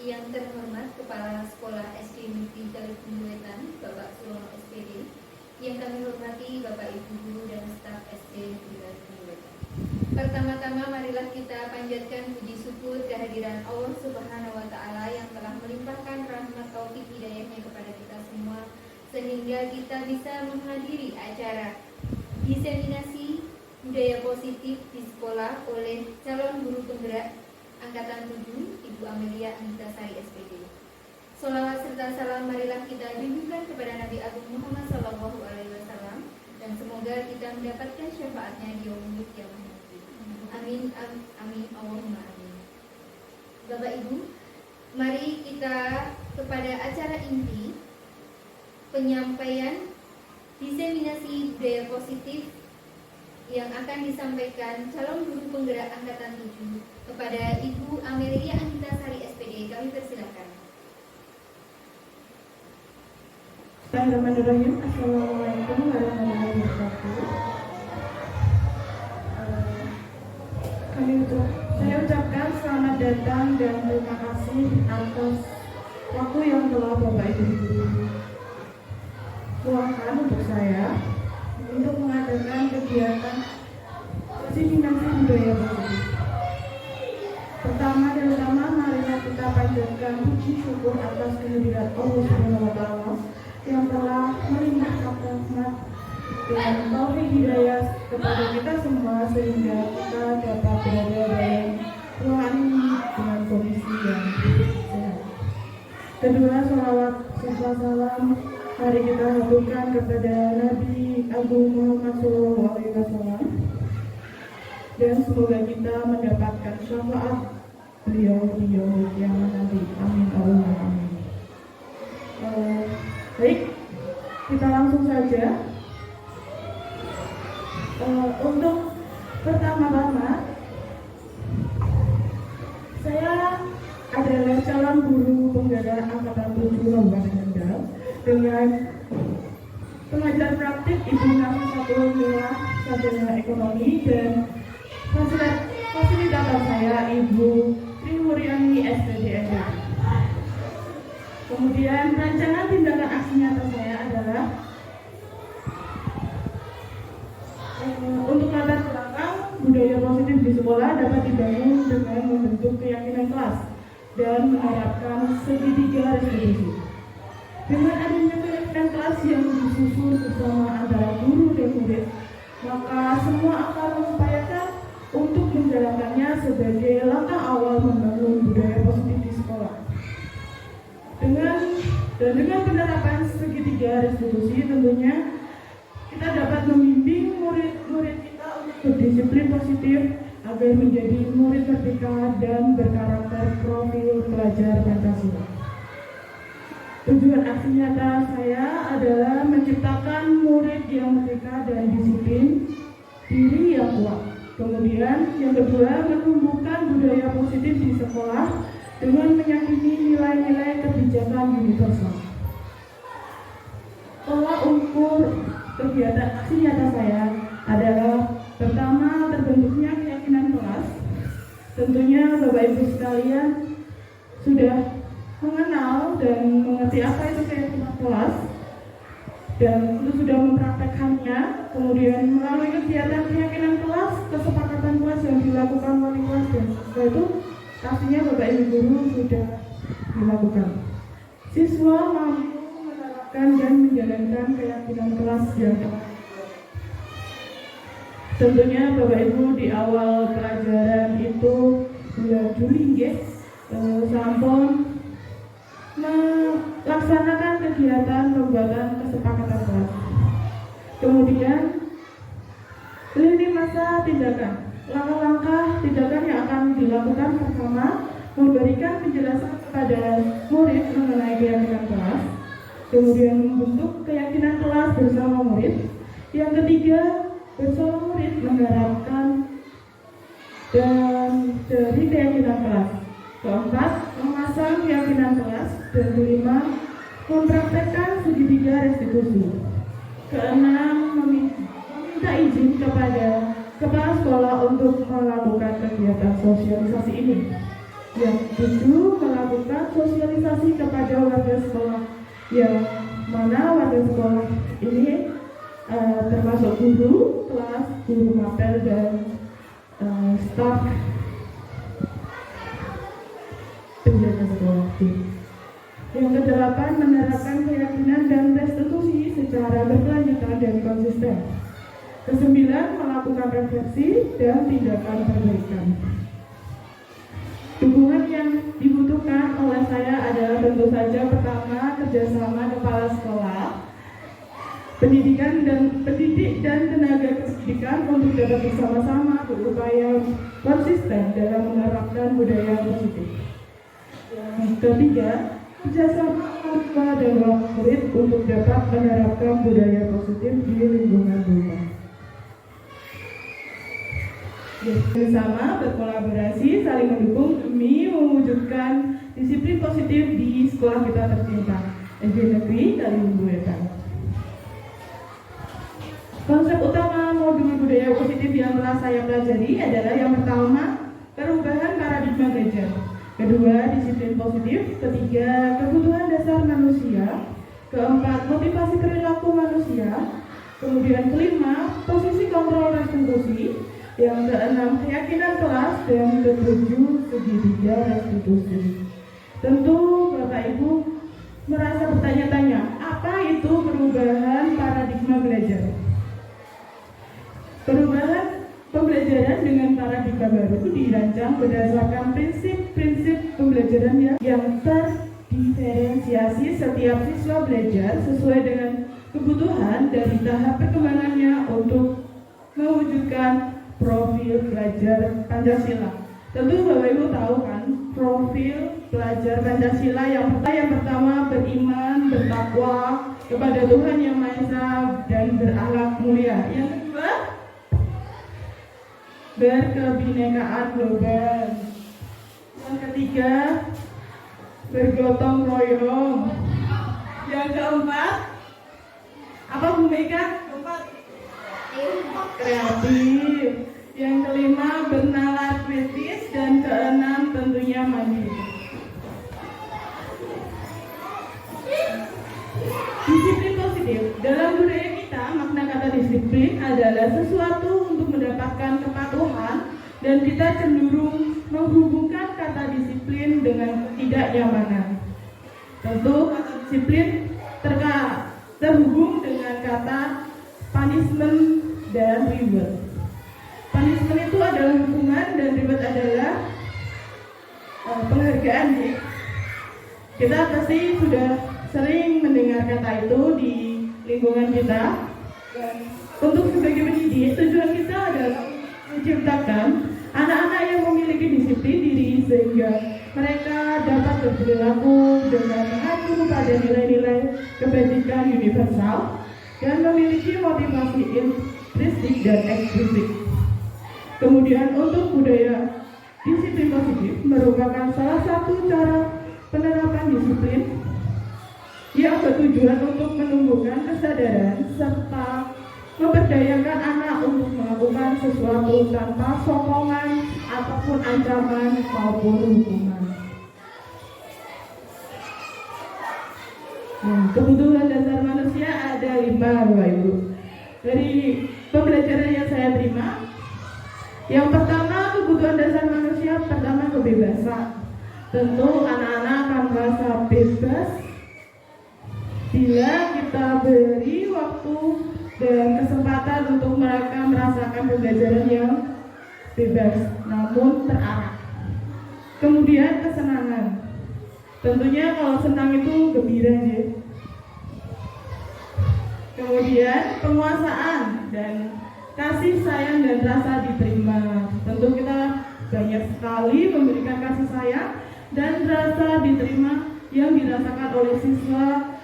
Yang terhormat Kepala Sekolah SD Negeri Kalipunduetan, Bapak Surono SPD. Yang kami hormati Bapak Ibu Guru dan staf SD Negeri Kalipunduetan. Pertama-tama marilah kita panjatkan puji syukur kehadiran Allah Subhanahu wa Ta'ala yang telah melimpahkan rahmat taufik hidayahnya kepada kita semua, sehingga kita bisa menghadiri acara diseminasi budaya positif di sekolah oleh calon guru penggerak Angkatan 7, Ibu Amelia Anindasari SPD. Sholawat serta salam marilah kita junjungkan kepada Nabi Agung Muhammad SAW, dan semoga kita mendapatkan syafaatnya di yaumul qiyamah. Amin, amin, Allahumma amin. Bapak Ibu, mari kita kepada acara inti penyampaian diseminasi budaya positif yang akan disampaikan calon guru penggerak Angkatan 7 kepada Ibu Amelia Anindasari SPD. Kami persilakan. Bismillahirrahmanirrahim. Assalamualaikum warahmatullahi wabarakatuh. Saya ucapkan selamat datang dan terima kasih atas waktu yang telah Bapak Ibu luangkan untuk saya untuk mengadakan kegiatan diseminasi budaya positif. Pertama dan utama, marilah kita panjatkan puji syukur atas kehadiran Allah Subhanahu wa Ta'ala yang telah melimpahkan rahmat dan taufik hidayah kepada kita semua, sehingga kita dapat berada dalam ruangan ini dengan kondisi yang sehat. Kedua, sholawat serta salam mari kita haturkan kepada Nabi Agung Muhammad SAW, dan semoga kita mendapatkan syafaat beliau yang nanti. Amin, Allahumma amin. Baik, kita langsung saja. Untuk pertama-tama, saya adalah calon guru penggerak Angkatan 7 Kabupaten Kendal dengan pengajar praktik Ibu Nami Satulillah Sarjana Ekonomi, dan fasilitator saya Ibu Tri Wuryani SPDN. Kemudian rancangan tindakan aksi nyata saya adalah untuk latar belakang budaya positif di sekolah dapat dibangun dengan membentuk keyakinan kelas dan menerapkan segitiga restitusi. Dengan adanya keyakinan kelas yang disusun bersama antara guru dan murid, maka semua akan mengupayakan untuk menjalankannya sebagai langkah awal membangun budaya positif di sekolah. Dengan penerapan segitiga restitusi, tentunya kita dapat membimbing murid-murid kita untuk berdisiplin positif agar menjadi murid merdeka dan berkarakter profil pelajar Pancasila. Tujuan aksi nyata saya adalah menciptakan murid yang merdeka dan disiplin, diri yang kuat. Kemudian yang kedua, menumbuhkan budaya positif di sekolah dengan meyakini nilai-nilai kebijakan universal. Tolak ukur kegiatan aksi nyata saya adalah pertama, terbentuknya keyakinan kelas. Tentunya Bapak Ibu sekalian sudah mengenal dan mengerti apa itu keyakinan kelas dan sudah mempraktekkannya. Kemudian melalui kegiatan keyakinan kelas, kesepakatan kelas yang dilakukan wali kelas dan siswa itu pastinya Bapak Ibu guru sudah dilakukan. Siswa mampu menerapkan dan menjalankan keyakinan kelas yang telah. Tentunya Bapak Ibu di awal pelajaran itu bulan Juli sampun melaksanakan kegiatan pembuatan kesepakatan kelas. Kemudian lini masa tindakan. Langkah-langkah tindakan yang akan dilakukan pertama, memberikan penjelasan kepada murid mengenai keyakinan kelas. Kemudian membentuk keyakinan kelas bersama murid. Yang ketiga, bersama murid menerapkan dan dari keyakinan kelas. Keempat, memasang keyakinan kelas. Dan kelima, mempraktekkan segitiga restitusi. Keenam, meminta izin kepada kepala sekolah untuk melakukan kegiatan sosialisasi ini. Yang kedua, melakukan sosialisasi kepada warga sekolah, yang mana warga sekolah ini termasuk guru kelas, guru mapel, dan staf penjaga sekolah. Yang kedelapan, menerapkan keyakinan dan restitusi secara berkelanjutan dan konsisten. Kesembilan, melakukan refleksi dan tindakan perbaikan. Dukungan yang dibutuhkan oleh saya adalah tentu saja pertama, kerjasama kepala sekolah, pendidik dan tenaga pendidikan untuk dapat bersama-sama berupaya konsisten dalam menerapkan budaya positif. Yang ketiga, kerjasama orang tua dan murid untuk dapat menerapkan budaya positif di lingkungan rumah. Bersama berkolaborasi, saling mendukung demi mewujudkan disiplin positif di sekolah kita tercinta, SD Negeri Kaliumbu Wetan. Konsep utama modul budaya positif yang telah saya pelajari adalah yang pertama, perubahan paradigma belajar. Kedua, disiplin positif. Ketiga, kebutuhan dasar manusia. Keempat, motivasi perilaku manusia. Kemudian kelima, posisi kontrol restitusi. Yang keenam, keyakinan kelas. Dan ketujuh, segitiga restitusi. Tentu Bapak Ibu merasa bertanya-tanya, apa itu perubahan paradigma belajar? Perubahan pembelajaran dengan paradigma baru dirancang berdasarkan prinsip-prinsip pembelajaran yang terdiferensiasi. Setiap siswa belajar sesuai dengan kebutuhan dari tahap perkembangannya untuk mewujudkan profil pelajar Pancasila. Tentu Bapak Ibu tahu kan, profil pelajar Pancasila yang pertama beriman, bertakwa kepada Tuhan Yang Maha Esa dan berakhlak mulia. Yang kedua, berkebinekaan global. Yang ketiga, bergotong royong. Yang keempat, apa Bu Mega? Keempat, kreatif. Yang kelima, bernalar kritis. Dan keenam, tentunya mandiri. Disiplin positif. Dalam budaya kita, makna kata disiplin adalah sesuatu untuk mendapatkan kepatuhan, dan kita cenderung menghubungkan kata disiplin dengan ketidaknyamanan. Tentu kata disiplin terhubung dengan kata punishment dan reward. Punishment itu adalah hukuman dan reward adalah penghargaan. Kita pasti sudah sering mendengar kata itu di lingkungan kita. Dan untuk sebagai pendidik, tujuan kita adalah menciptakan anak-anak yang memiliki disiplin diri sehingga mereka dapat berperilaku dengan mengacu pada nilai-nilai kebajikan universal dan memiliki motivasi intrinsik dan eksplisit. Kemudian untuk budaya disiplin positif merupakan salah satu cara penerapan disiplin yang bertujuan untuk menumbuhkan kesadaran serta memberdayakan anak untuk melakukan sesuatu tanpa sokongan ataupun ancaman maupun hukuman. Kebutuhan dasar manusia ada 5, Bapak Ibu. Dari pembelajaran yang saya terima, yang pertama, kebutuhan dasar manusia pertama kebebasan. Tentu anak-anak akan merasa bebas bila kita beri waktu dan kesempatan untuk mereka merasakan pembelajaran yang bebas namun terarah. Kemudian kesenangan. Tentunya kalau senang itu gembira ya. Kemudian penguasaan dan kasih sayang dan rasa diterima. Tentu kita banyak sekali memberikan kasih sayang dan rasa diterima yang dirasakan oleh siswa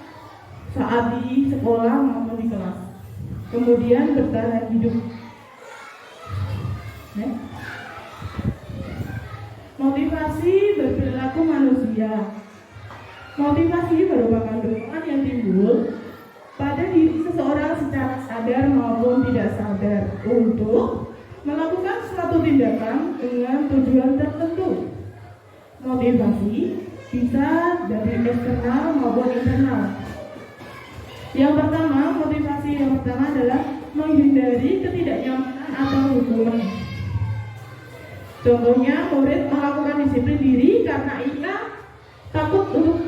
saat di sekolah maupun di kelas. Kemudian bertahan hidup. Motivasi berperilaku manusia. Motivasi merupakan dorongan yang timbul pada diri seseorang secara sadar maupun tidak sadar untuk melakukan suatu tindakan dengan tujuan tertentu. motivasi bisa dari eksternal maupun internal. Yang pertama, motivasi yang pertama adalah menghindari ketidaknyamanan atau hukuman. Contohnya, murid melakukan disiplin diri karena ia takut untuk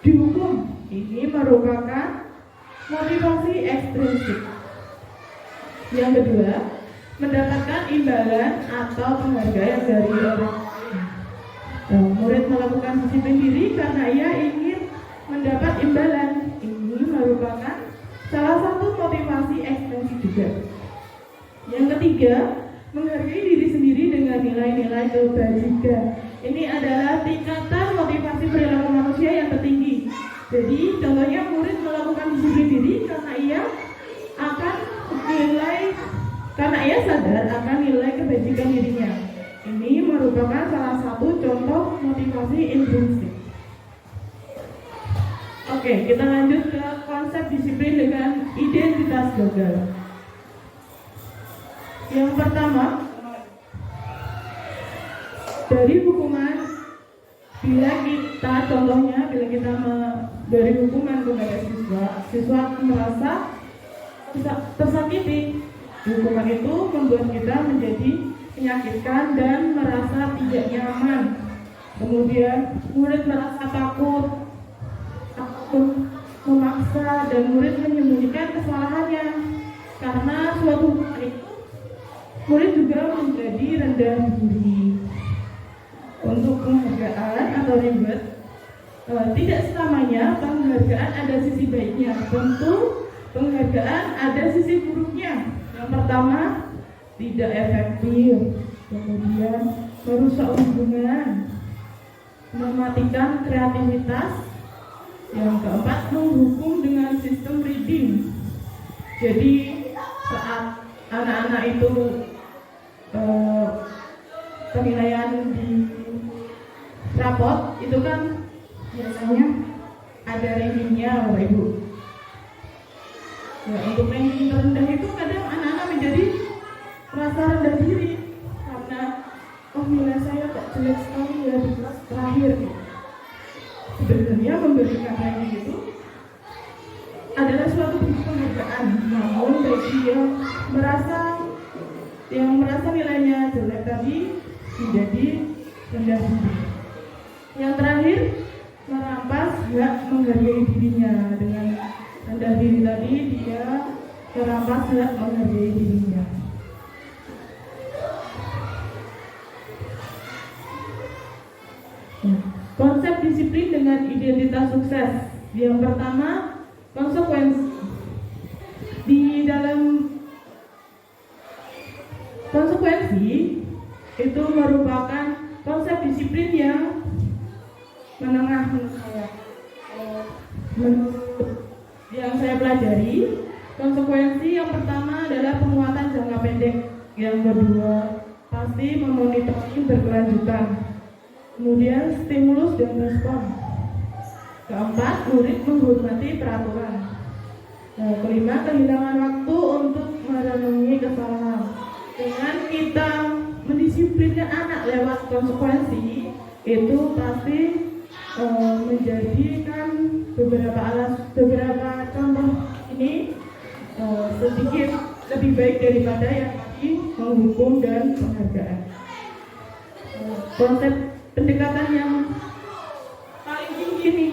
dihukum. Ini merupakan motivasi ekstrinsik. Yang kedua, mendapatkan imbalan atau penghargaan dari orang. Murid melakukan disiplin diri karena ia ingin mendapat imbalan. Ini merupakan salah satu motivasi ekstrinsik juga. Yang ketiga, menghargai diri sendiri dengan nilai-nilai kebajikan. Ini adalah tingkatan motivasi perilaku manusia yang tertinggi. Jadi, contohnya murid melakukan disiplin diri karena ia sadar akan nilai kebajikan dirinya. Ini merupakan salah satu contoh motivasi intrinsik. Oke, kita lanjut ke konsep disiplin dengan identitas gagal. Yang pertama, dari hukuman, bila kita dari hukuman kepada siswa merasa tersakiti. Hukuman itu membuat kita menjadi menyakitkan dan merasa tidak nyaman. Kemudian murid merasa takut memaksa, dan murid menyembunyikan kesalahannya. Karena suatu hukuman itu, murid juga menjadi rendah diri. Untuk penghargaan atau reward, tidak selamanya penghargaan ada sisi baiknya. Tentu penghargaan ada sisi buruknya. Yang pertama, tidak efektif, kemudian merusak hubungan, mematikan kreativitas. Yang keempat, menghukum dengan sistem reading. Jadi saat anak-anak itu penilaian di rapot itu kan biasanya ada rankingnya, Bapak Ibu. Ya, untuk ranking terendah itu kadang anak-anak menjadi merasa rendah diri karena nilai saya kok jelek sekali ya di kelas terakhir. Sebenarnya memberikan ranking itu adalah suatu bentuk penghargaan, namun bagi yang merasa nilainya jelek tadi menjadi rendah diri. Yang terakhir, merampas hak menghargai dirinya. Dengan rendah diri tadi, dia merampas hak menghargai dirinya. Konsep disiplin dengan identitas sukses. Yang pertama, konsekuensi. Di dalam konsekuensi itu merupakan konsep disiplin yang menengah menurut saya. Yang saya pelajari, konsekuensi yang pertama adalah penguatan jangka pendek. Yang kedua, pasti memonitoring berkelanjutan. Kemudian stimulus dan respon. Keempat, murid menghormati peraturan. Kelima, kehilangan waktu untuk merenungi kesalahan. Dengan kita mendisiplinkan anak lewat konsekuensi, itu pasti menjadikan beberapa contoh ini sedikit lebih baik daripada yang tadi menghukum dan penghargaan. Konsep pendekatan yang paling tinggi ini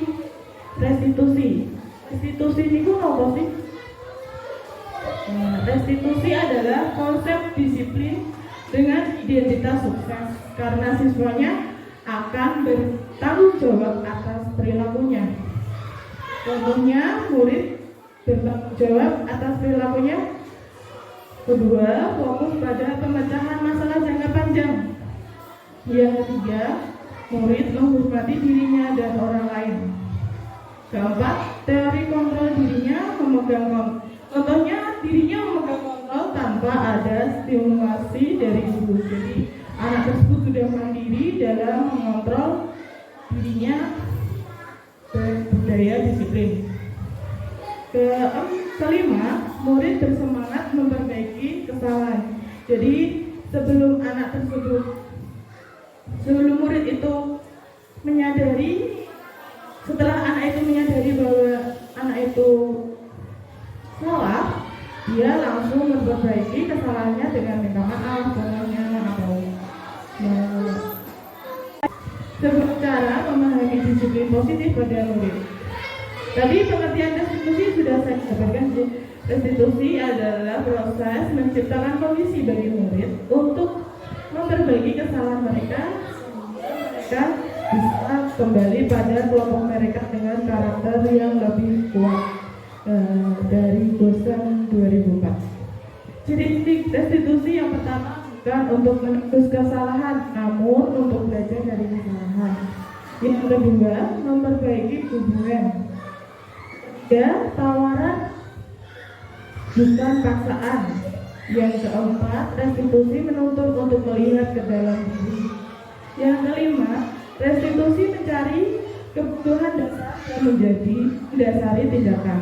restitusi. Restitusi ini apa sih? Restitusi adalah konsep disiplin dengan identitas sukses, karena siswanya akan bertanggung jawab atas perilakunya. Contohnya, murid bertanggung jawab atas perilakunya. Kedua, fokus pada pemecahan masalah jangka panjang. Yang ketiga, murid menghormati dirinya dan orang lain. Keempat, teori kontrol dirinya contohnya dirinya memegang kontrol tanpa ada stimulasi dari guru. Jadi anak tersebut sudah mandiri dalam mengontrol dirinya berbudaya disiplin. Kelima, murid bersemangat memperbaiki kesalahan. Jadi sebelum anak tersebut Sebelum murid itu menyadari, setelah anak itu menyadari bahwa anak itu salah, dia langsung memperbaiki kesalahannya dengan minta maaf contohnya, atau sebuah cara memahami disiplin positif pada murid. Tadi pengertian restitusi sudah saya sampaikan. Restitusi adalah proses menciptakan kondisi bagi murid untuk memperbaiki kesalahan mereka bisa kembali pada kelompok mereka dengan karakter yang lebih kuat dari Bosan 2004. Jadi restitusi yang pertama bukan untuk menebus kesalahan, namun untuk belajar dari kesalahan. Yang kedua, memperbaiki hubungan. Ketiga, tawaran bukan paksaan. Yang keempat, restitusi menuntut untuk melihat ke dalam diri. Yang kelima, restitusi mencari kebutuhan dasar yang menjadi mendasari tindakan.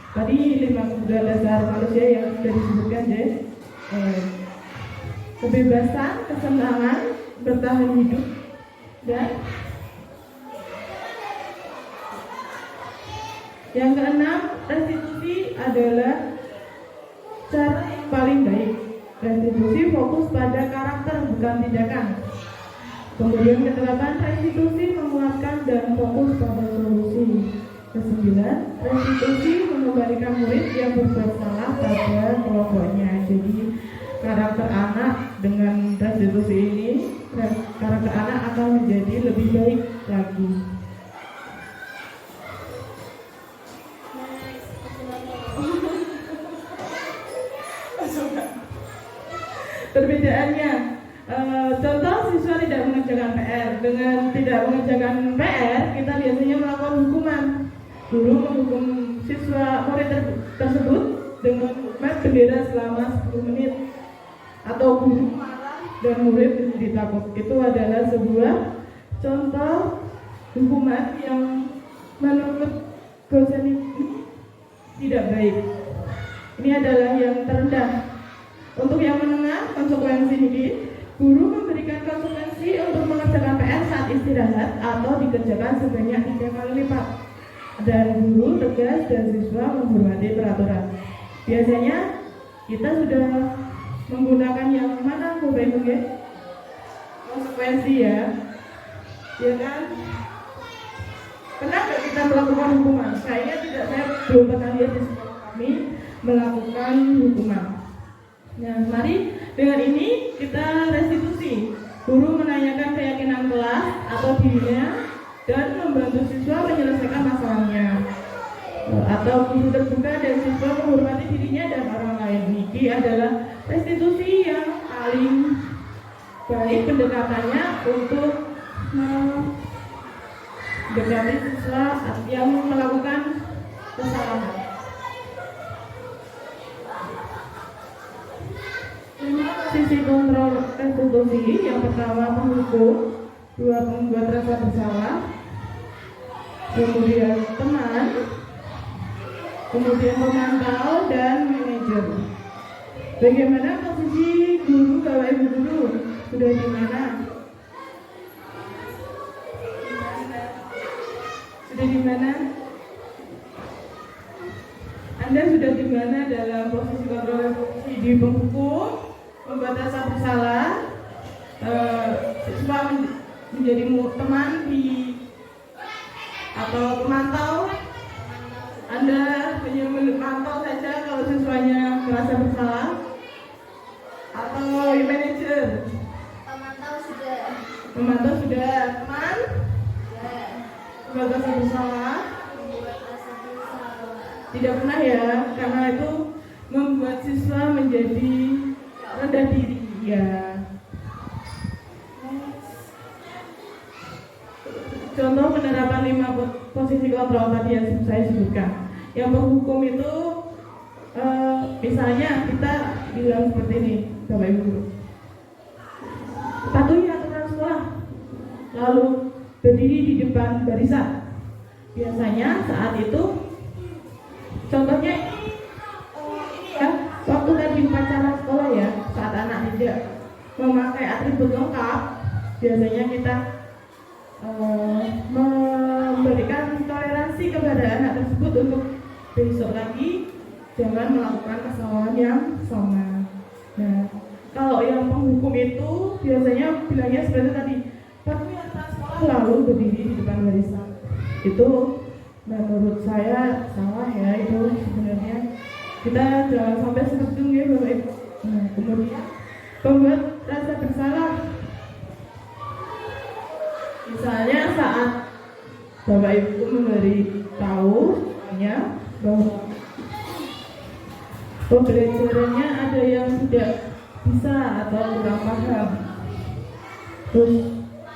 Tadi 5 kebutuhan dasar manusia yang sudah disebutkan ya. Kebebasan, kesenangan, bertahan hidup, dan yang keenam, restitusi adalah cara yang paling baik. Restitusi fokus pada karakter bukan tindakan. Kemudian kedelapan, restitusi menguatkan dan fokus pada solusi. Kesembilan, restitusi mengembalikan murid yang berbuat salah pada kelompoknya. Jadi karakter anak dengan restitusi ini, karakter anak akan menjadi lebih baik lagi. Perbedaannya, contoh siswa tidak mengerjakan PR. Dengan tidak mengerjakan PR, kita biasanya melakukan hukuman. Guru menghukum siswa murid tersebut dengan memainkan bendera selama 10 menit, atau guru marah dan murid menjadi takut. Itu adalah sebuah contoh hukuman yang menurut dosen ini tidak baik. Ini adalah yang terendah. Untuk yang menengah, konsekuensi ini, guru memberikan konsekuensi untuk mengerjakan PR saat istirahat atau dikerjakan sebanyak 3 kali lipat. Dan guru tegas dan siswa menghormati peraturan. Biasanya kita sudah menggunakan yang mana, Bapak Ibu ya? Konsekuensi ya, ya kan? Pernah nggak kita melakukan hukuman? Kayaknya tidak, saya belum pernah lihat di sekolah kami melakukan hukuman. Nah, mari dengan ini kita restitusi. Guru menanyakan keyakinan kelas atau dirinya dan membantu siswa menyelesaikan masalahnya. Atau guru terbuka dan siswa menghormati dirinya dan orang lain. Ini adalah restitusi yang paling baik pendekatannya untuk mendekati siswa yang melakukan kesalahan. Sisi kontrol restitusi, yang pertama penghukum, dua pembuat rasa bersalah, kemudian teman, kemudian pemantau dan manajer. Bagaimana posisi guru, Bapak Ibu guru? Sudah di mana? Sudah di mana? Anda sudah di mana dalam posisi kontrol restitusi? Di penghukum, membuat rasa bersalah, siswa menjadi teman di atau pemantau. Anda hanya memantau saja kalau siswanya merasa bersalah, atau manajer? Pemantau sudah, teman? Membuat rasa bersalah? Tidak pernah ya, karena itu membuat siswa menjadi rendah diri ya. Contoh penerapan 5 posisi kontrol tadi yang saya sebutkan. Yang menghukum itu misalnya kita bilang seperti ini, Bapak Ibu guru, patuhi aturan sekolah, lalu berdiri di depan barisan. Biasanya saat itu, contohnya ini ya, waktu tadi upacara sekolah ya, saat anak tidak memakai atribut lengkap, biasanya kita memberikan toleransi kepada anak tersebut untuk besok lagi jangan melakukan kesalahan yang sama. Nah, kalau yang penghukum itu biasanya bilangnya seperti tadi, permintaan sekolah lalu berdiri di depan barisan. Itu menurut saya salah ya, itu sebenarnya kita jangan sampai seperti itu ya Bapak Ibu. Nah, kemudian membuat rasa bersalah. Misalnya saat Bapak Ibu memberi tahu bahwa pembelajarannya ada yang tidak bisa atau kurang paham, terus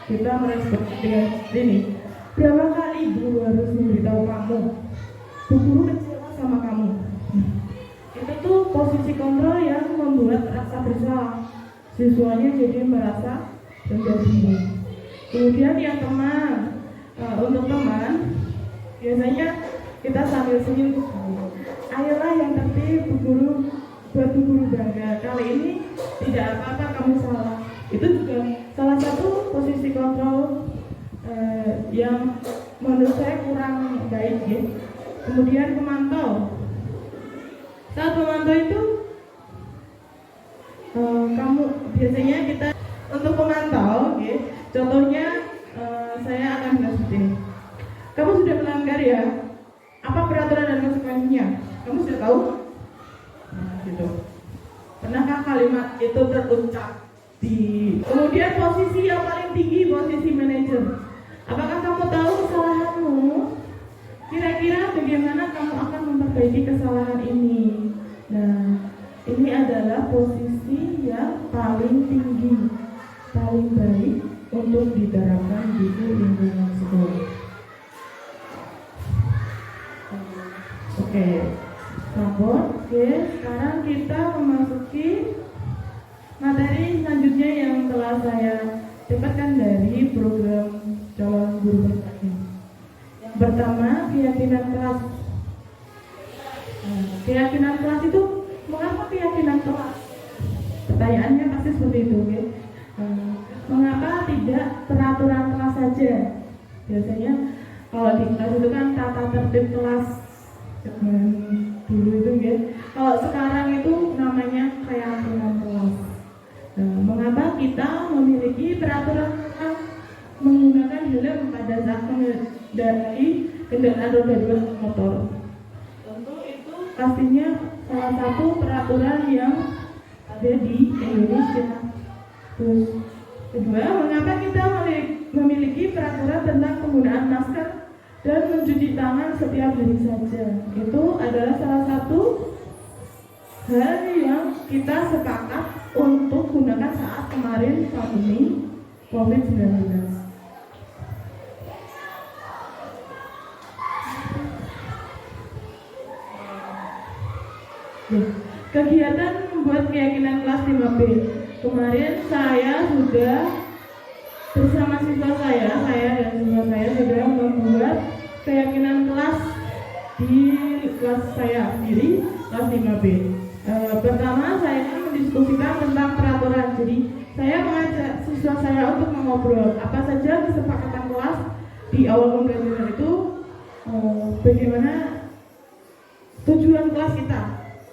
kita merespon dengan ini, berapa kali guru harus memberitahu kamu, guru kecewa sama kamu. Itu tuh posisi kontrol yang membuat rasa bersalah siswanya jadi merasa rendah diri. Kemudian yang teman, untuk teman biasanya kita sambil senyum, ayolah yang tertib Bu Guru, buat Bu Guru bangga, kali ini tidak apa-apa kamu salah. Itu juga salah satu posisi kontrol yang menurut saya kurang baik ya. Kemudian pemantau, saat memantau itu kamu biasanya kita untuk pemantau ya, contohnya saya akan bilang seperti ini, kamu sudah melanggar ya, apa peraturan dan konsekuensinya? Kamu sudah tahu? Nah, gitu. Pernahkah kalimat itu terucap di kemudian posisi yang paling tinggi, posisi manajer? Apakah kamu tahu kesalahanmu? Kira-kira bagaimana kamu akan memperbaiki kesalahan ini? Nah, ini adalah posisi yang paling tinggi, paling baik untuk diterapkan di lingkungan sekolah. Oke, sekarang kita memasuki materi selanjutnya yang telah saya dapatkan dari program calon guru berprestasi. Yang pertama, keyakinan kelas. Keyakinan kelas itu, mengapa keyakinan kelas? Pertanyaannya pasti seperti itu, ya. Mengapa tidak peraturan kelas saja? Biasanya kalau di kelas itu kan tata tertib kelas zaman dulu itu ya. Kalau sekarang itu namanya keyakinan kelas. Mengapa kita memiliki peraturan tentang menggunakan helm pada saat mengendarai kendaraan roda 2 motor? Tentu itu pastinya salah satu peraturan yang ada di Indonesia. Terus kedua, mengapa kita memiliki peraturan tentang penggunaan masker dan mencuci tangan setiap hari saja? Itu adalah salah satu hal yang kita sepakat untuk gunakan saat kemarin pandemi COVID-19. Kegiatan membuat keyakinan kelas 5B. Kemarin saya sudah bersama siswa saya dan siswa saya sudah membuat keyakinan kelas di kelas saya sendiri, kelas 5B. Pertama saya mendiskusikan tentang peraturan. Jadi saya mengajak siswa saya untuk mengobrol apa saja kesepakatan kelas di awal pembelajaran itu, bagaimana tujuan kelas kita,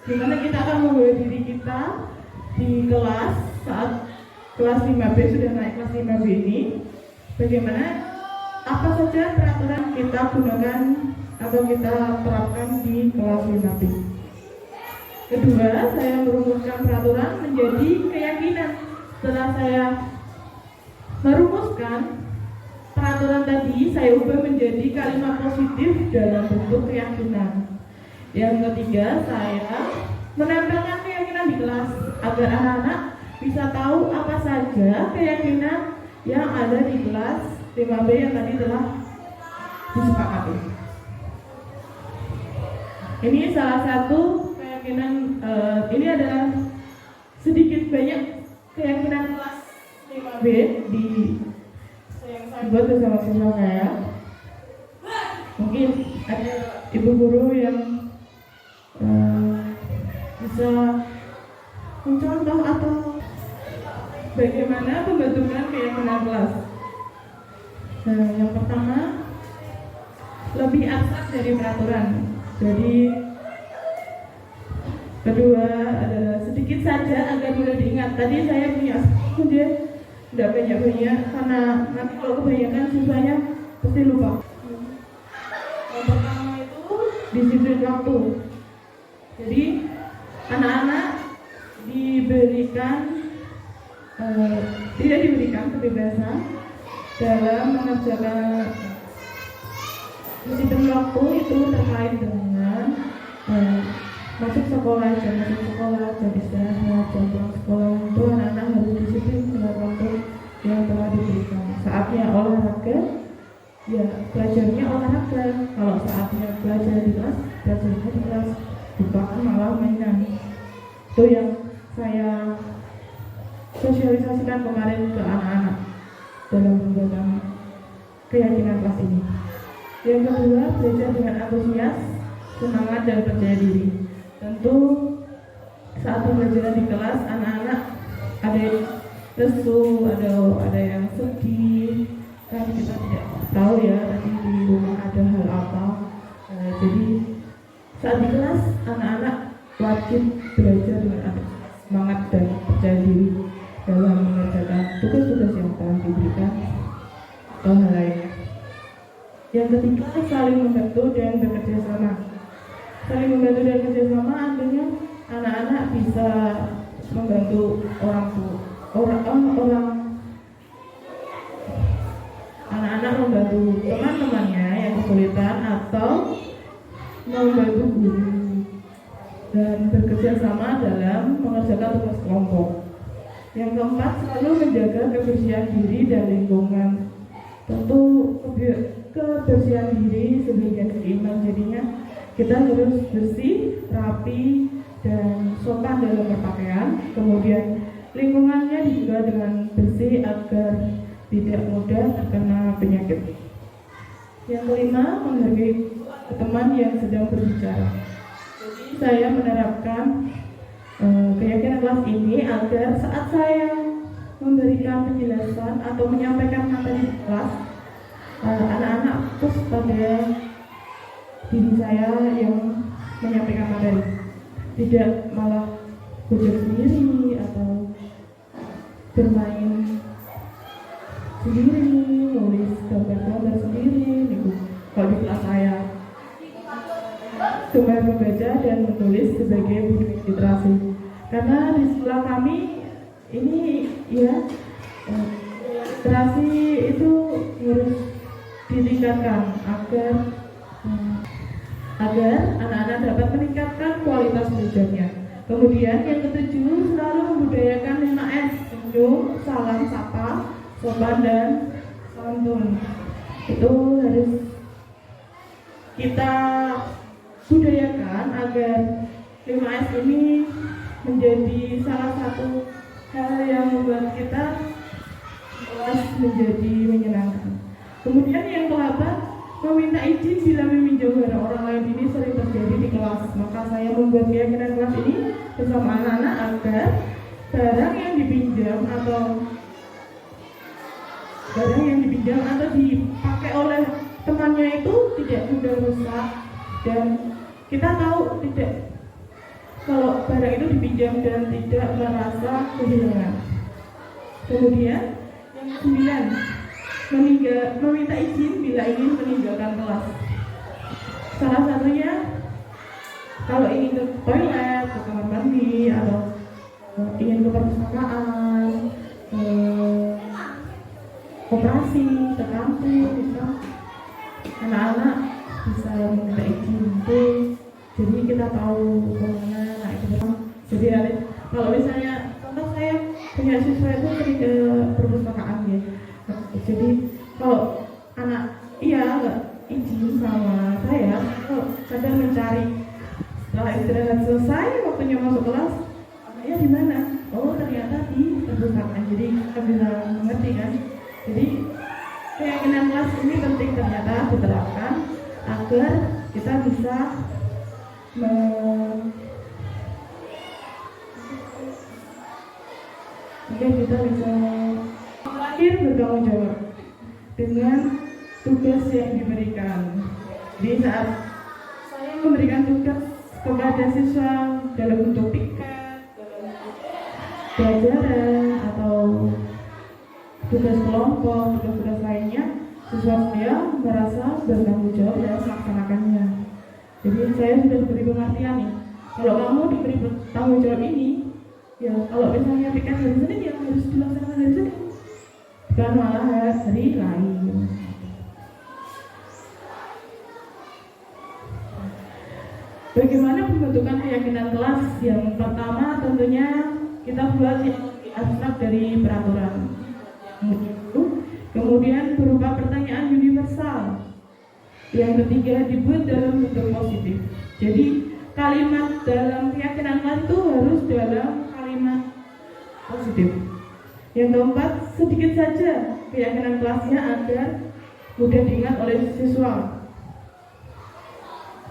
gimana kita akan membawa diri kita di kelas saat kelas 5B sudah naik kelas 5B ini, bagaimana apa saja peraturan kita gunakan atau kita terapkan di kelas 5B. Kedua, saya merumuskan peraturan menjadi keyakinan. Setelah saya merumuskan peraturan tadi, saya ubah menjadi kalimat positif dalam bentuk keyakinan. Yang ketiga, saya menempelkan keyakinan di kelas agar anak-anak bisa tahu apa saja keyakinan yang ada di kelas 5B yang tadi telah disepakati. Ini salah satu keyakinan, ini adalah sedikit banyak keyakinan kelas 5B yang saya buat bersama siswa saya. Mungkin ada ibu guru yang bisa mencontoh atau Bagaimana pembentukan keyakinan kelas? Yang pertama, lebih abstrak dari peraturan. Jadi kedua adalah sedikit saja agar mudah diingat. Tadi saya punya dia tidak banyak-banyak karena nanti kalau kebanyakan siswanya pasti lupa. Yang pertama itu disiplin waktu. Jadi anak-anak tidak diberikan kebebasan dalam mengerjakan disiplin waktu itu terkait dengan masuk sekolah, jam masuk sekolah, jam istirahat, jam pulang sekolah. Itu anak-anak harus disiplin dengan waktu yang telah diberikan. Saatnya olahraga, ya belajarnya olahraga. Kalau saatnya belajar di kelas, belajarnya di kelas, bukan malah mainan. Itu yang saya sosialisasikan kemarin ke anak-anak dalam pembuatan keyakinan kelas ini. Yang kedua, belajar dengan antusias, semangat dan percaya diri. Tentu saat pembelajaran di kelas, anak-anak ada yang lesu, ada yang sedih, kan kita tidak tahu ya tadi di rumah ada hal apa. Jadi saat di kelas, anak-anak wajib belajar dengan antusias, semangat dan percaya diri dalam mengerjakan tugas-tugas yang telah diberikan atau hal lainnya. Yang ketiga, saling membantu dan bekerja sama. Saling membantu dan bekerja sama artinya anak-anak bisa membantu anak-anak membantu teman-temannya yang kesulitan atau membantu guru dan bekerja sama dalam mengerjakan tugas kelompok. Yang keempat, selalu menjaga kebersihan diri dan lingkungan. Tentu kebersihan diri sebagai seimbang, jadinya kita harus bersih, rapi, dan sopan dalam berpakaian. Kemudian lingkungannya juga dengan bersih agar tidak mudah terkena penyakit. Yang kelima, menghargai teman yang sedang berbicara. Jadi saya menerapkan keyakinan kelas ini agar saat saya memberikan penjelasan atau menyampaikan materi di kelas, anak-anak fokus pada diri saya yang menyampaikan materi, tidak malah belajar sendiri atau bermain sendiri, nulis gambar-gambar sendiri. Kalau di kelas saya gemar membaca dan menulis sebagai budaya literasi. Karena di sekolah kami ini ya literasi itu harus ditingkatkan agar anak-anak dapat meningkatkan kualitas belajarnya. Kemudian yang ketujuh, selalu membudayakan 5S: senyum, salam, sapa, sopan dan santun. Itu harus kita budayakan agar 5S ini menjadi salah satu hal yang membuat kita kelas menjadi menyenangkan. Kemudian yang ke-8, meminta izin bila meminjam barang orang lain ini sering terjadi di kelas. Maka saya membuat keyakinan kelas ini bersama anak-anak agar barang yang dipinjam atau dipakai oleh temannya itu tidak mudah rusak, dan kita tahu tidak kalau barang itu dipinjam dan tidak merasa kehilangan. Kemudian yang ke-9, meminta izin bila ingin meninggalkan kelas. Salah satunya kalau ingin ke toilet, ke kamar mandi, atau ingin ke perpustakaan, koperasi, ke kampus, bisa anak-anak bisa meminta izin itu. Jadi kita tahu kemana naik ke depan. Jadi kalau misalnya contoh saya punya siswa itu sering ke perpustakaan ya. Jadi kalau anak nggak izin sama saya, kadang mencari setelah istirahat selesai waktunya masuk kelas, anaknya di mana? Oh ternyata di perpustakaan. Jadi kita bisa mengerti kan. Jadi keyakinan kelas ini penting ternyata diterapkan agar kita bisa sehingga kita bisa terakhir bertanggung jawab dengan tugas yang diberikan. Di saat saya memberikan tugas kepada siswa dalam bentuk piket, pelajaran atau tugas kelompok, tugas-tugas lainnya, siswa saya merasa bertanggung jawab dan melaksanakannya. Jadi saya sudah diberi pengertian nih, kalau kamu diberi tanggung jawab ini, ya kalau misalnya piket hari Senin ya harus dilaksanakan hari Senin, bukan malah hari lain. Bagaimana pembentukan keyakinan kelas? Yang pertama tentunya kita buat yang abstrak dari peraturan. Kemudian berupa pertanyaan universal. Yang ketiga dibuat dalam bentuk positif. Jadi kalimat dalam keyakinan kelas itu harus dalam kalimat positif. Yang keempat, sedikit saja keyakinan kelasnya agar mudah diingat oleh siswa.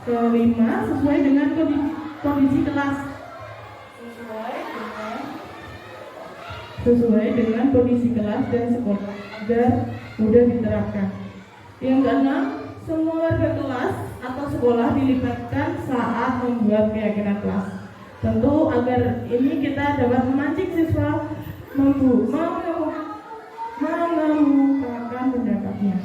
Kelima, sesuai dengan kondisi kelas. Sesuai dengan kondisi kelas dan sekolah agar mudah diterapkan. Yang keenam, semua warga kelas atau sekolah dilibatkan saat membuat keyakinan kelas. Tentu agar ini kita dapat memancing siswa mengemukakan pendapatnya.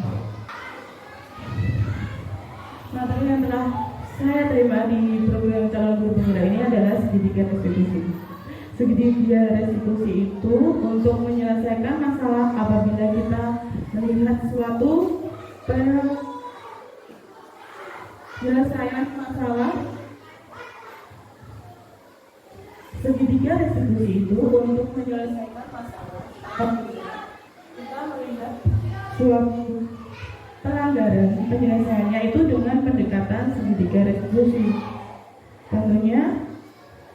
Materi yang telah saya terima di program calon guru pemula ini adalah segitiga restitusi. Segitiga restitusi itu untuk menyelesaikan masalah apabila kita melihat suatu penyelesaian masalah. Segitiga restitusi itu untuk menyelesaikan masalah apabila kita melihat suatu pelanggaran, penyelesaiannya itu dengan pendekatan segitiga restitusi. Tentunya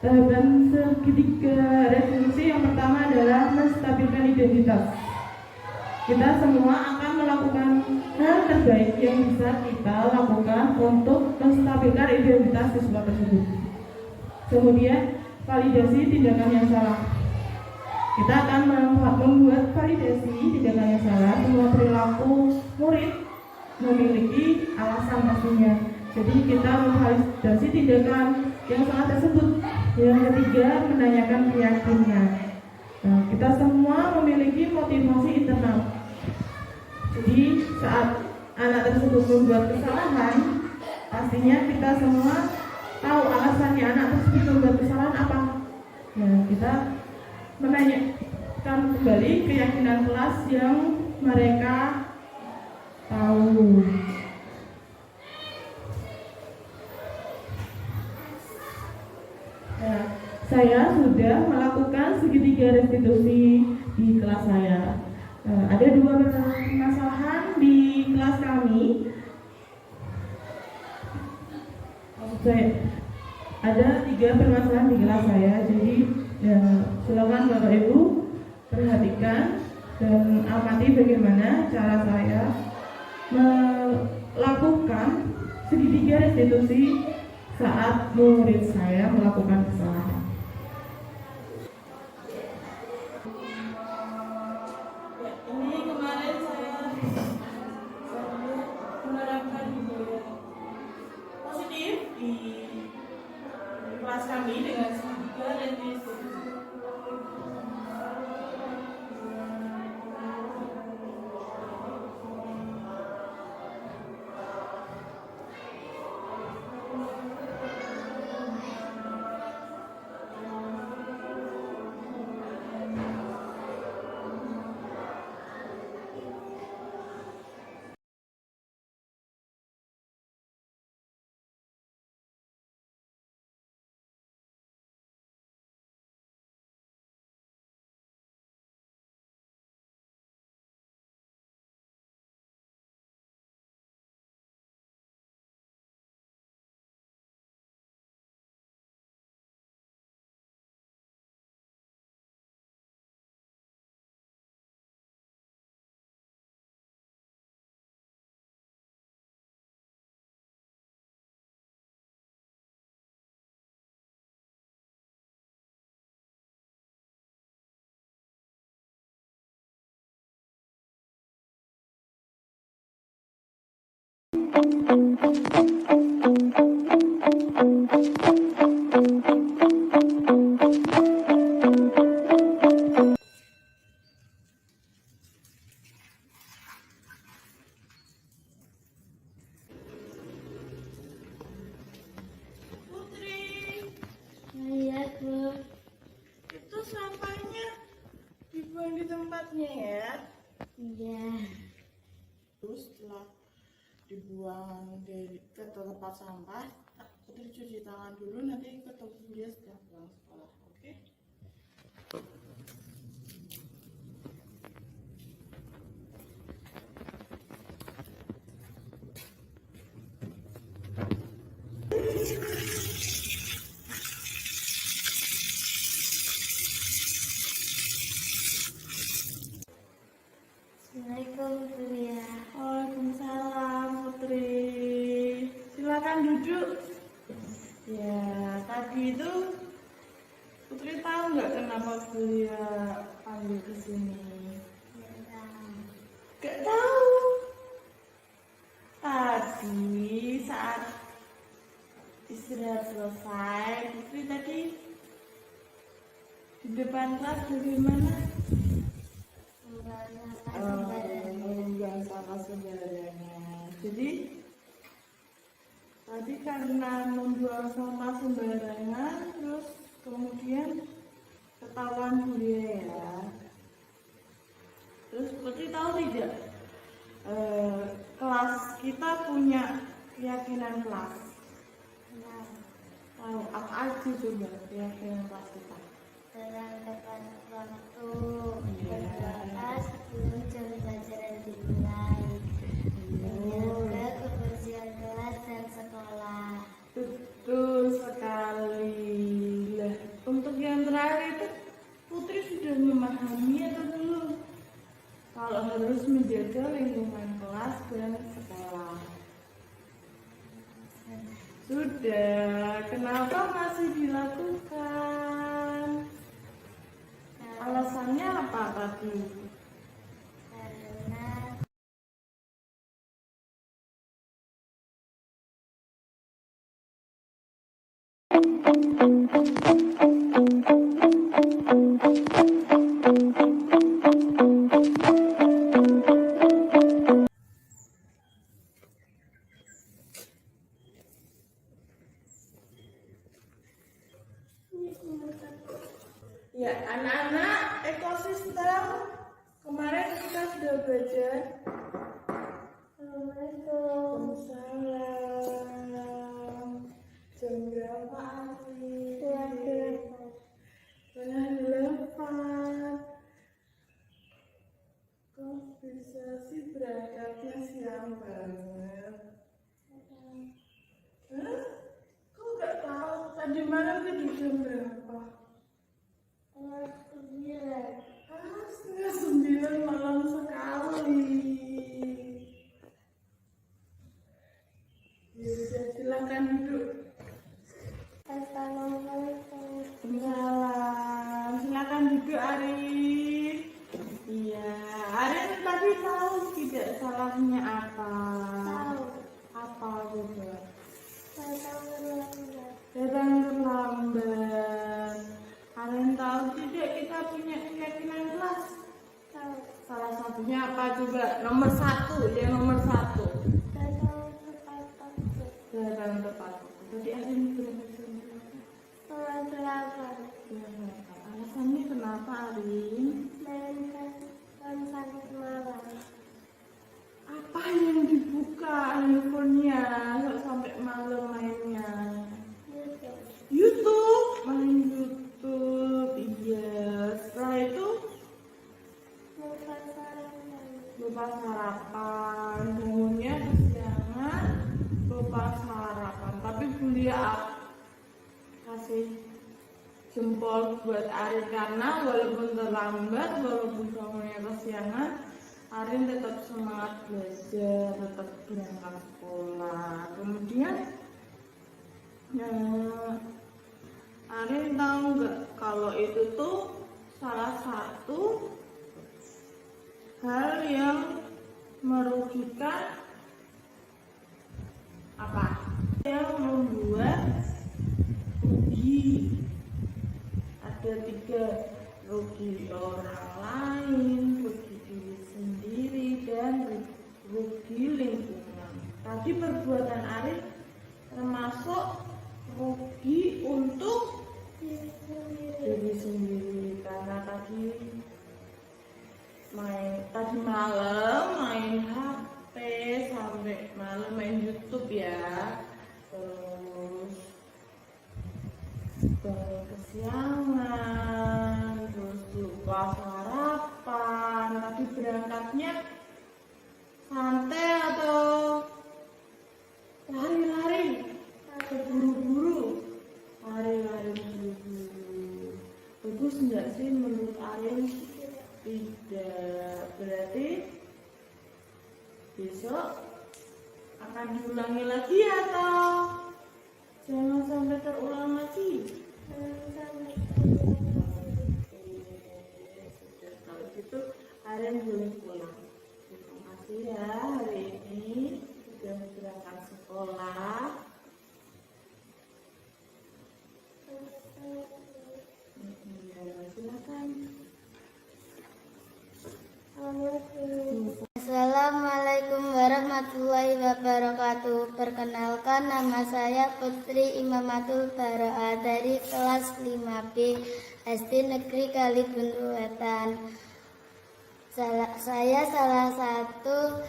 tahapan segitiga restitusi yang pertama adalah menstabilkan identitas. Kita semua akan melakukan hal terbaik yang bisa kita lakukan untuk menstabilkan identitas siswa tersebut. Kemudian validasi tindakan yang salah. Kita akan membuat validasi tindakan yang salah. Semua perilaku murid memiliki alasan pastinya. Jadi kita memvalidasi tindakan yang salah tersebut. Yang ketiga, menanyakan keyakinan. Nah, kita semua memiliki motivasi internal. Jadi saat anak tersebut membuat kesalahan, pastinya kita semua tahu alasannya anak tersebut membuat kesalahan apa. Nah, kita menanyakan kembali keyakinan kelas yang mereka tahu. Nah, saya sudah melakukan segitiga restitusi di kelas saya. Ada dua permasalahan di kelas kami. Maksud saya, ada 3 permasalahan di kelas saya. Jadi ya, silakan Bapak Ibu perhatikan dan amati bagaimana cara saya melakukan segitiga restitusi saat murid saya melakukan kesalahan. Ya, ini kemarin saya menerapkan budaya positif di kelas kami dengan segitiga restitusi. Putri, Iya, Bu. itu sampahnya dibuang di tempatnya ya. Iya. Terus setelah dibuang ke tempat sampah, Putri cuci tangan dulu, nanti ketemu dia setelah pulang sekolah, oke? Assalamualaikum, Bu ya. Waalaikumsalam Putri. Silakan duduk. Ya, tadi itu Putri tahu nggak kenapa Bulia panggil ke sini? Gak tahu. Tadi saat istirahat selesai, Putri tadi di depan kelas bagaimana? Membuang sampah sembarangan. Jadi tadi karena membuang sampah sembarangan, terus kemudian ketahuan Bulia ya. Terus Putri tahu tidak? Kelas kita punya keyakinan kelas. Tahu apa aja coba keyakinan kelas kita? Dalam depan waktu berdoa sebelum jam pelajaran dimulai. Menjaga kebersihan kelas dan sekolah. Betul sekali. Lah, untuk yang terakhir itu Putri sudah memahami atau belum? Kalau harus menjaga lingkungan kelas dan sekolah. Sudah, kenapa masih dilakukan? Alasannya apa tadi? Karena Ya, anak-anak ekosistem kemarin kita sudah belajar. Assalamualaikum. Salam. Jam berapa Ari? Setengah 8. Kok bisa sih berangkatnya siang banget? Hah? Kok nggak tahu tadi malam tidur jam berapa? Setengah 9 malam sekali. Ya, silakan duduk. Assalamualaikum. Salam. Silakan duduk Arin. Iya, Arin tadi tahu tidak salahnya apa? Tahu. Apa coba? Datang terlambat. Datang terlambat. Arin tahu tidak kita punya keyakinan kelas? Tahu. Salah satunya apa coba? Nomor 1, ya nomor 1. Datang tepat waktu. Datang tepat. Tadi Arin berapa jam? Setengah 8. Alasannya kenapa Arin? Mainkan sampai malam. Apa yang dibuka handphonenya sampai malam mainnya? YouTube, main YouTube. Iya, setelah itu lupa sarapan, bangunnya kesiangan, lupa sarapan. Tapi Bulia kasih jempol buat Arin karena walaupun terlambat, walaupun bangunnya kesiangan, Arin tetap semangat belajar, tetap berangkat sekolah. Kemudian Arin tahu nggak kalau itu tuh salah satu hal yang merugikan yang membuat rugi. Ada 3, rugi orang lain, rugi diri sendiri, dan rugi lingkungan. Tadi perbuatan Arif termasuk rugi untuk diri sendiri karena tadi malam main HP sampai malam, main YouTube ya, terus bangun kesiangan, terus lupa sarapan. Tadi berangkatnya santai atau lari-lari atau buru-buru? Lari-lari buru-buru. Bagus enggak sih menurut Arin? Tidak. Berarti besok akan diulangi lagi atau jangan sampai terulang lagi? Sudah, kalau gitu Arin boleh pulang. Terima kasih ya, hari ini sudah berangkat sekolah. Silakan. Assalamualaikum warahmatullahi wabarakatuh. Perkenalkan, nama saya Putri Imamatul Baroah dari kelas 5B SD Negeri Kalibuntu Wetan. Saya salah satu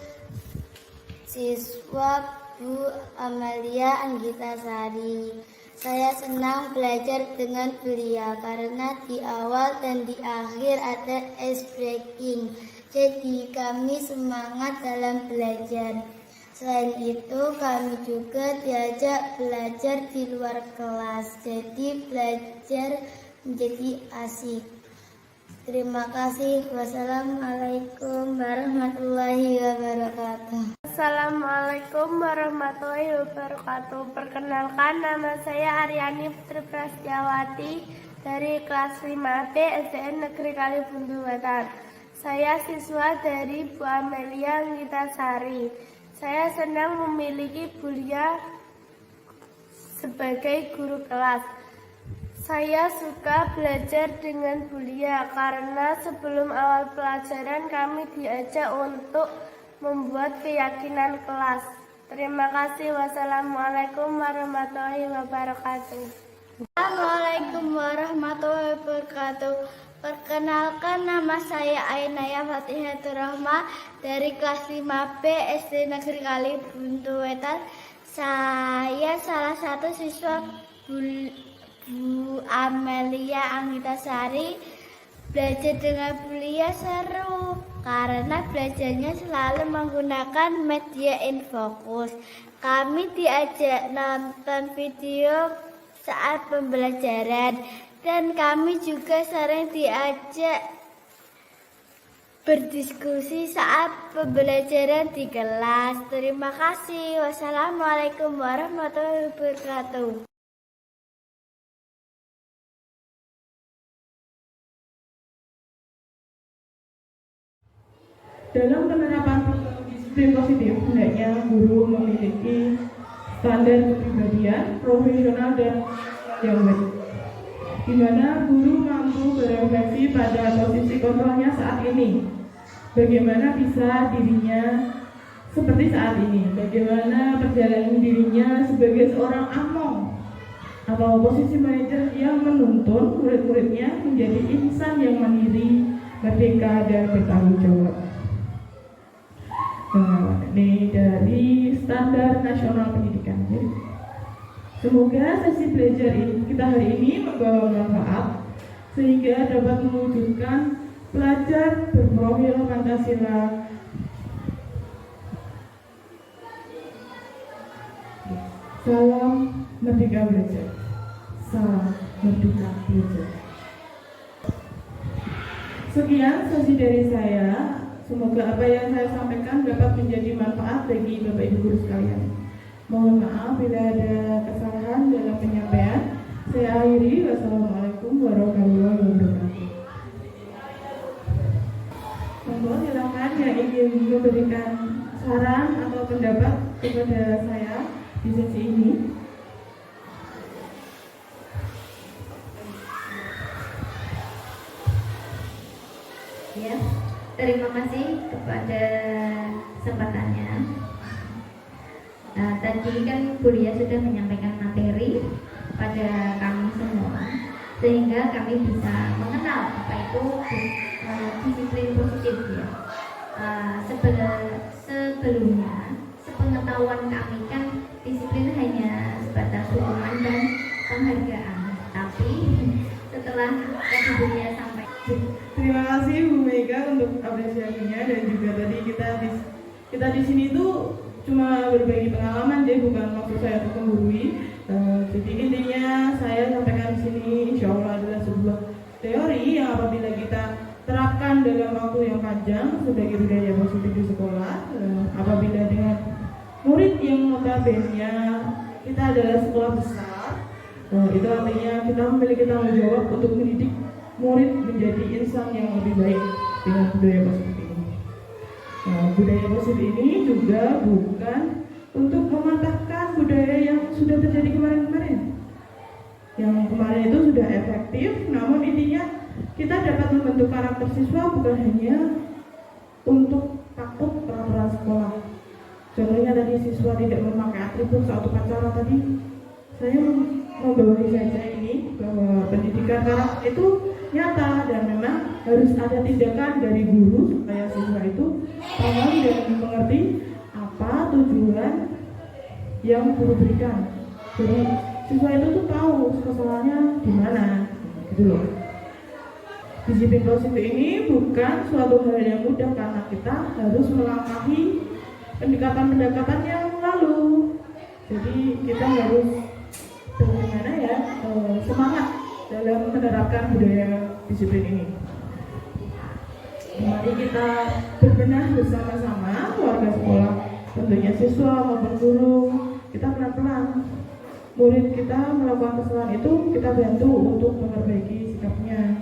siswa Bu Amalia Anggitasari. Saya senang belajar dengan beliau karena di awal dan di akhir ada ice breaking. Jadi kami semangat dalam belajar. Selain itu kami juga diajak belajar di luar kelas. Jadi belajar menjadi asik. Terima kasih. Wassalamualaikum warahmatullahi wabarakatuh. Assalamualaikum warahmatullahi wabarakatuh. Perkenalkan, nama saya Aryani Putri Prastyawati dari kelas 5B SDN Negeri Kalibuntu Wetan. Saya siswa dari Bu Amelia Anggitasari. Saya senang memiliki beliau sebagai guru kelas. Saya suka belajar dengan beliau karena sebelum awal pelajaran kami diajak untuk membuat keyakinan kelas. Terima kasih. Wassalamualaikum warahmatullahi wabarakatuh. Assalamualaikum warahmatullahi wabarakatuh. Perkenalkan, nama saya Ainaya Fatihatur Rahma dari kelas 5B SD Negeri Kalibuntu Wetan. Saya salah satu siswa Bu Amelia Anggitasari. Belajar dengan beliau seru karena belajarnya selalu menggunakan media infocus. Kami diajak nonton video saat pembelajaran dan kami juga sering diajak berdiskusi saat pembelajaran di kelas. Terima kasih. Wassalamualaikum warahmatullahi wabarakatuh. Dalam penerapan disiplin positif, hendaknya guru memiliki standar kepribadian, profesional, dan yang baik, di mana guru mampu berefleksi pada posisi kontrolnya saat ini. Bagaimana bisa dirinya seperti saat ini? Bagaimana perjalanan dirinya sebagai seorang among atau posisi manajer yang menuntun murid-muridnya menjadi insan yang mandiri, merdeka, dan bertanggung jawab. Ini dari Standar Nasional Pendidikan. Semoga sesi belajar kita hari ini membawa manfaat sehingga dapat mewujudkan pelajar berprofil Pancasila. Salam Merdeka Belajar. Salam Merdeka Belajar. Sekian sesi dari saya. Semoga apa yang saya sampaikan dapat menjadi manfaat bagi Bapak Ibu guru sekalian. Mohon maaf bila ada kesalahan dalam penyampaian. Saya akhiri. Wassalamualaikum warahmatullahi wabarakatuh. Monggo silakan yang ingin memberikan saran atau pendapat kepada saya di sesi ini. pada kesempatannya. Tadi kan Bulia sudah menyampaikan materi pada kami semua, sehingga kami bisa mengenal apa itu disiplin positif ya. Sebelumnya, sepengetahuan kami kan disiplin hanya sebatas hukuman dan penghargaan. Tapi setelah Kak Bulia sampai. Terima kasih Bu Mega untuk apresiasinya, dan juga tadi kita di sini tuh cuma berbagi pengalaman, jadi bukan maksud saya untuk menggurui. Jadi intinya saya sampaikan di sini insya Allah adalah sebuah teori yang apabila kita terapkan dalam waktu yang panjang sebagai budaya positif di sekolah, apabila dengan murid yang notabene kita adalah sekolah besar, itu artinya kita memiliki tanggung jawab untuk mendidik murid menjadi insan yang lebih baik dengan budaya positif ini. Budaya positif ini juga bukan untuk mematahkan budaya yang sudah terjadi kemarin-kemarin. Yang kemarin itu sudah efektif, namun intinya kita dapat membentuk karakter siswa bukan hanya untuk takut peraturan sekolah. Contohnya tadi siswa tidak memakai atribut saat upacara tadi, saya membawahi saja ini bahwa pendidikan karakter itu nyata dan memang harus ada tindakan dari guru supaya siswa itu paham dan mengerti apa tujuan yang guru berikan. Jadi siswa itu tuh tahu kesalahannya di mana, gitu loh. Disiplin positif ini bukan suatu hal yang mudah karena kita harus melangkahi pendekatan-pendekatan yang lalu. Jadi kita harus bagaimana ya, semangat dalam menerapkan budaya disiplin ini. Mari kita berbenah bersama-sama warga sekolah, tentunya siswa maupun guru. Kita pelan-pelan murid kita melakukan kesalahan itu kita bantu untuk memperbaiki sikapnya,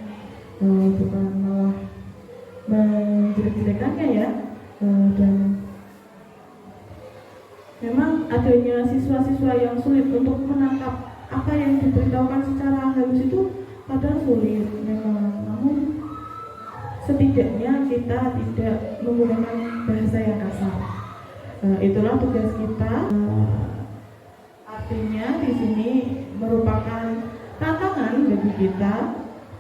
bukan malah menjelek-jelekannya ya. Dan memang adanya siswa-siswa yang sulit untuk menangkap apa yang diberitahukan secara halus itu kadang sulit memang, namun setidaknya kita tidak menggunakan bahasa yang kasar. Itulah tugas kita. Artinya di sini merupakan tantangan bagi kita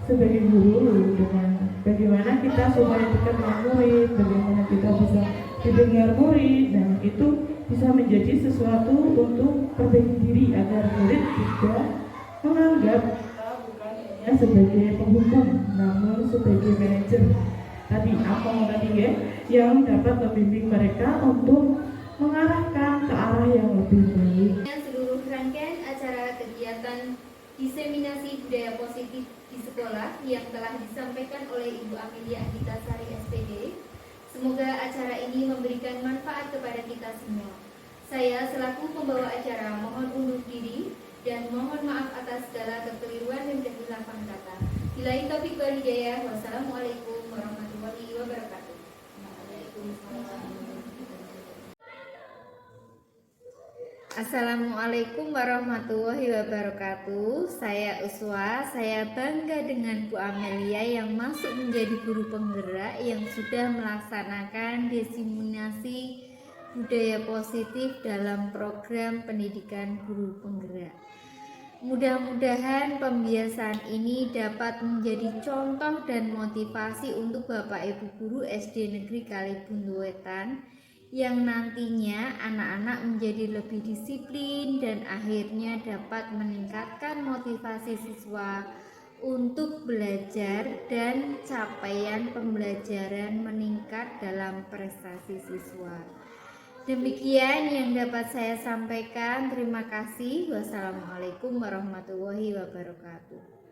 sebagai guru dengan bagaimana kita supaya dekat dengan murid, bagaimana kita bisa didengar murid, dan itu bisa menjadi sesuatu untuk perbaiki diri agar murid juga menganggap kita bukan hanya sebagai penghukum, namun sebagai manajer tadi ya, yang dapat membimbing mereka untuk mengarahkan ke arah yang lebih baik. Seluruh rangkaian acara kegiatan diseminasi budaya positif di sekolah yang telah disampaikan oleh Ibu Amelia Anditasari SPD. Semoga acara ini memberikan manfaat kepada kita semua. Saya selaku pembawa acara mohon undur diri dan mohon maaf atas segala kekeliruan dan kehilafan kata. Billahi taufiq wal hidayah. Wassalamualaikum warahmatullahi wabarakatuh. Assalamualaikum warahmatullahi wabarakatuh. Saya Uswa, saya bangga dengan Bu Amelia yang masuk menjadi guru penggerak yang sudah melaksanakan diseminasi budaya positif dalam program pendidikan guru penggerak. Mudah-mudahan pembiasaan ini dapat menjadi contoh dan motivasi untuk Bapak Ibu guru SD Negeri Kalibuntu Wetan yang nantinya anak-anak menjadi lebih disiplin dan akhirnya dapat meningkatkan motivasi siswa untuk belajar dan capaian pembelajaran meningkat dalam prestasi siswa. Demikian yang dapat saya sampaikan. Terima kasih. Wassalamualaikum warahmatullahi wabarakatuh.